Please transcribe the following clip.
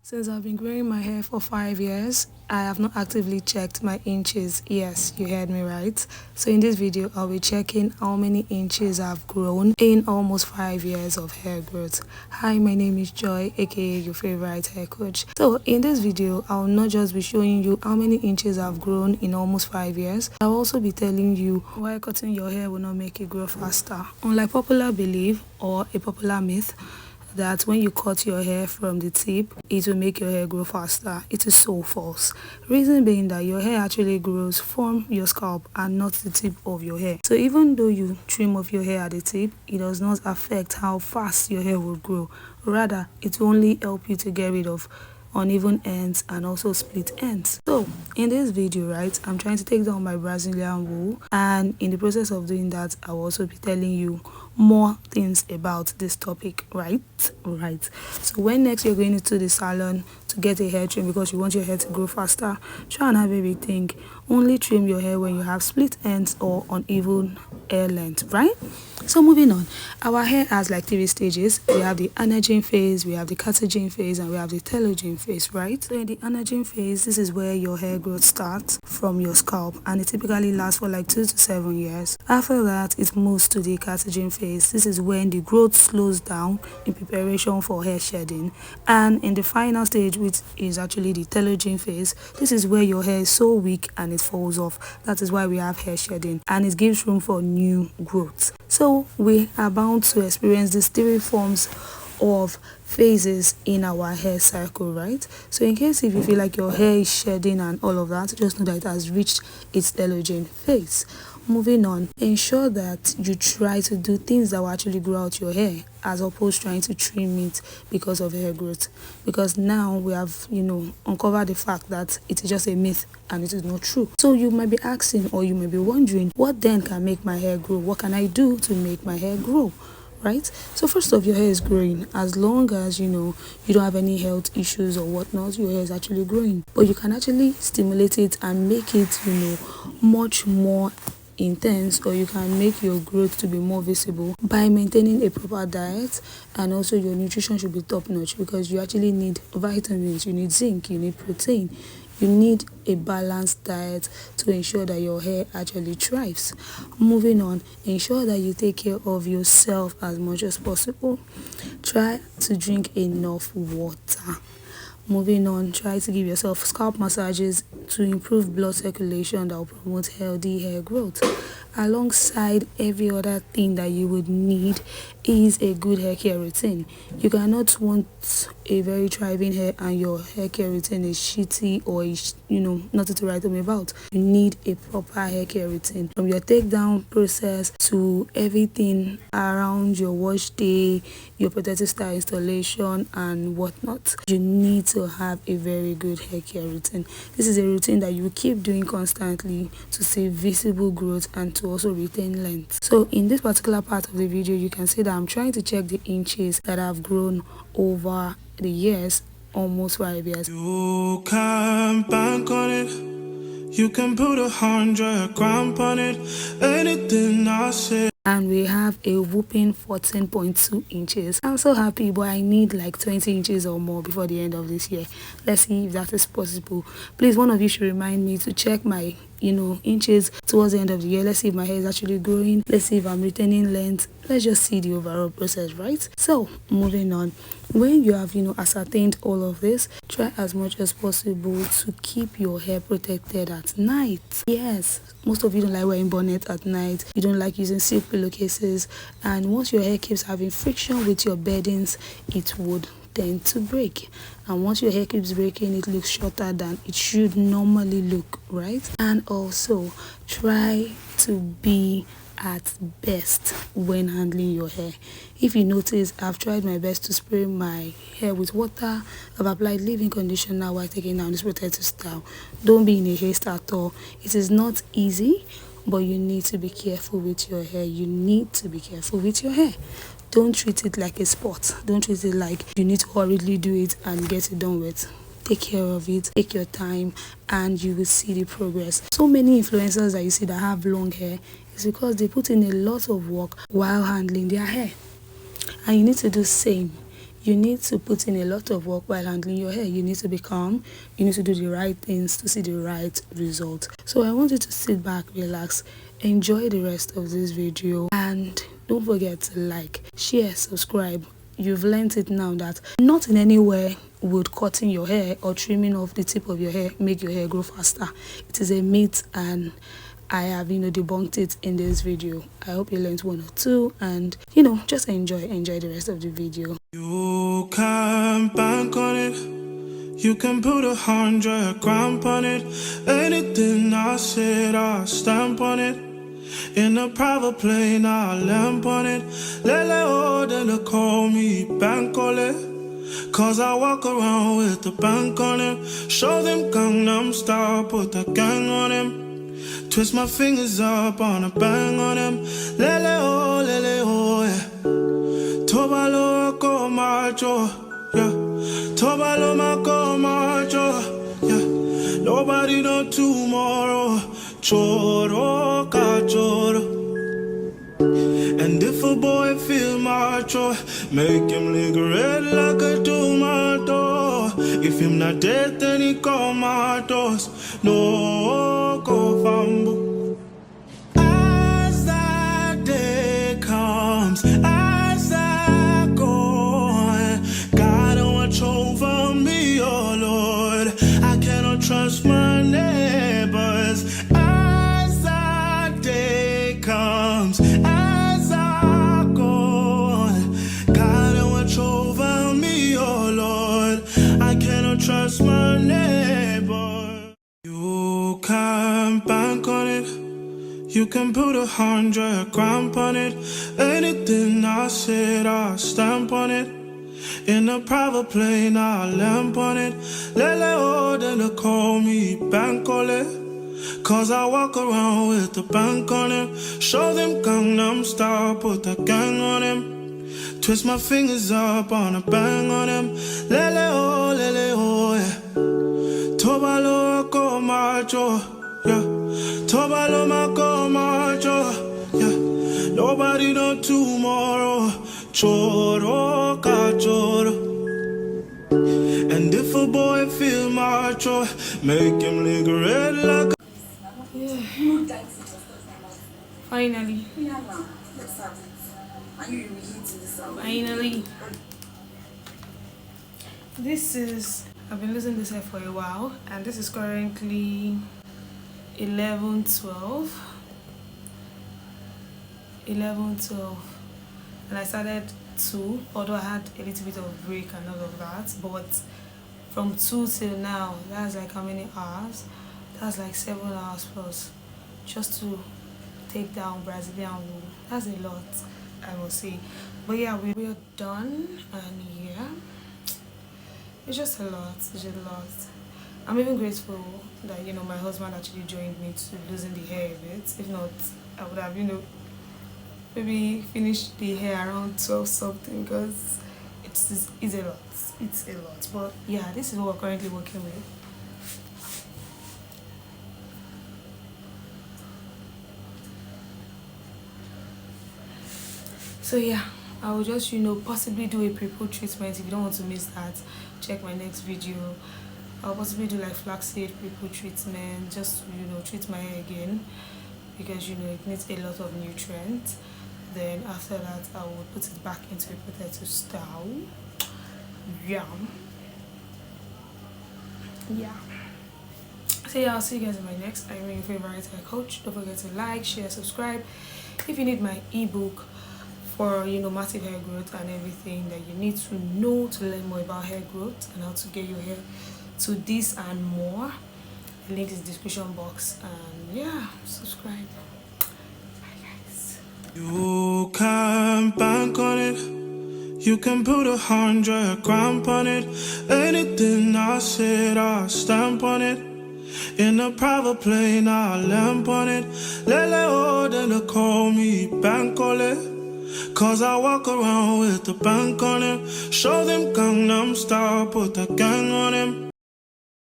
Since I've been growing my hair for 5 years, I have not actively checked my inches. Yes, you heard me right. So in this video, I'll be checking how many inches I've grown in almost 5 years of hair growth. Hi, my name is Joy, aka your favorite hair coach. So in this video, I'll not just be showing you how many inches I've grown in almost 5 years. I'll also be telling you why cutting your hair will not make it grow faster. Unlike popular belief or a popular myth, that when you cut your hair from the tip, it will make your hair grow faster. It is so false. Reason being that your hair actually grows from your scalp and not the tip of your hair. So even though you trim off your hair at the tip, it does not affect how fast your hair will grow. Rather, it will only help you to get rid of uneven ends and also split ends. So in this video, right, I'm trying to take down my Brazilian wool, and in the process of doing that, I will also be telling you more things about this topic, right? So when next you're going into the salon to get a hair trim because you want your hair to grow faster, try and have everything. Only trim your hair when you have split ends or uneven hair length, right? So moving on, our hair has like 3 stages. We have the anagen phase, we have the catagen phase, and we have the telogen phase, right? So in the anagen phase, this is where your hair growth starts from your scalp, and it typically lasts for like 2 to 7 years. After that, it moves to the catagen phase. This is when the growth slows down in preparation for hair shedding. And in the final stage, which is actually the telogen phase, this is where your hair is so weak and it falls off. That is why we have hair shedding, and it gives room for new growth. So we are bound to experience these 3 forms of phases in our hair cycle, right? So in case if you feel like your hair is shedding and all of that, just know that it has reached its telogen phase. Moving on, ensure that you try to do things that will actually grow out your hair as opposed to trying to trim it because of hair growth, because now we have uncovered the fact that it is just a myth and it is not true. So you might be asking, or you might be wondering, what then can make my hair grow? What can I do to make my hair grow? Right? So first off, your hair is growing. As long as you don't have any health issues or whatnot, your hair is actually growing. But you can actually stimulate it and make it much more intense, or you can make your growth to be more visible by maintaining a proper diet, and also your nutrition should be top notch, because you actually need vitamins, you need zinc, you need protein. You need a balanced diet to ensure that your hair actually thrives. Moving on, ensure that you take care of yourself as much as possible. Try to drink enough water. Moving on, try to give yourself scalp massages to improve blood circulation that will promote healthy hair growth. Alongside every other thing that you would need is a good hair care routine. You cannot want a very thriving hair and your hair care routine is shitty or is nothing to write home about. You need a proper hair care routine, from your takedown process to everything around your wash day, your protective style installation and whatnot. You need to have a very good hair care routine. This is a routine that you keep doing constantly to see visible growth and to also retain length. So in this particular part of the video, you can see that I'm trying to check the inches that I've grown over the years, almost 5 years. You can bank on it, you can put 100 grand on it, anything I say. And we have a whooping 14.2 inches. I'm so happy, but I need like 20 inches or more before the end of this year. Let's see if that is possible. Please, one of you should remind me to check my inches towards the end of the year. Let's see if my hair is actually growing. Let's see if I'm retaining length. Let's just see the overall process, right? So moving on, when you have ascertained all of this, try as much as possible to keep your hair protected at night. Yes, most of you don't like wearing bonnet at night. You don't like using silk pillowcases, and once your hair keeps having friction with your beddings, it would tend to break. And once your hair keeps breaking, it looks shorter than it should normally look, right? And also try to be at best when handling your hair. If you notice, I've tried my best to spray my hair with water. I've applied leave-in conditioner while taking down this protective style. Don't be in a haste at all. It is not easy, but you need to be careful with your hair. You need to be careful with your hair. Don't treat it like a sport. Don't treat it like you need to hurriedly do it and get it done with. Take care of it, take your time, and you will see the progress. So many influencers that you see that have long hair is because they put in a lot of work while handling their hair. And you need to do the same. you need to put in a lot of work while handling your hair. You need to be calm, you need to do the right things to see the right result. So I want you to sit back, relax, enjoy the rest of this video, and don't forget to like, share, subscribe. You've learned it now that not in any way would cutting your hair or trimming off the tip of your hair make your hair grow faster. It is a myth, and I have debunked it in this video. I hope you learned one or two, and just enjoy the rest of the video. You can bank on it, you can put 100 grand on it. Anything I said, I'll stamp on it. In a private plane, I'll lamp on it. Lele then they call me Bankole, cause I walk around with the bank on it. Show them Gangnam Style, put the gang on him. Twist my fingers up on a bang on him. Lele yeah. Tobalo ko macho, yeah. Tobalo mako macho, yeah. Nobody know tomorrow. Choro ka choro. And if a boy feel macho, make him lick red like a tomato. If him not dead, then he comatose. No go fambo. As that day comes, as I go, God watch over me, oh Lord. I cannot trust my neighbors. As that day comes, as I go, God watch over me, oh Lord. I cannot trust my neighbor. You can bank on it, you can put 100 grand on it. Anything I said, I'll stamp on it. In a private plane, I'll lamp on it. Lele then they call me Bankole, cause I walk around with the bank on him. Show them Gangnam Style, put the gang on him. Twist my fingers up on a bang on him. Lele yeah. Tobalo ko macho, yeah. Tobalo mako macho, yeah. Nobody know tomorrow. Choro ka choro. And if a boy feel macho, make him lick red like a... Yeah. Finally. Finally. I've been losing this hair for a while, and this is currently 11:12, and I started 2, although I had a little bit of break and all of that, but from 2 till now, that's like how many hours? That's like 7 hours plus, just to take down Brazilian wool. That's a lot, I will say. But yeah, we're done, and yeah, it's just a lot. I'm even grateful that my husband actually joined me to losing the hair a bit. If not, I would have maybe finished the hair around 12 something, because it's a lot. But yeah, this is what we're currently working with. So yeah, I will just possibly do a pre-poo treatment. If you don't want to miss that, check my next video. I'll possibly do like flaxseed pre-poo treatment, just to treat my hair again, because it needs a lot of nutrients. Then after that, I will put it back into a potato style. Yeah. So yeah, I'll see you guys in my next. I'm your favorite hair coach. Don't forget to like, share, subscribe. If you need my ebook for massive hair growth and everything that you need to know to learn more about hair growth and how to get your hair to this and more, the link is in the description box. And yeah, subscribe. Bye guys. You can bank on it, you can put 100 grand on it. Anything I said, I'll stamp on it. In a private plane, I'll lamp on it. Lele then they call me Bankole, cause I walk around with the bank on him. Show them Gangnam Style, put the gang on him.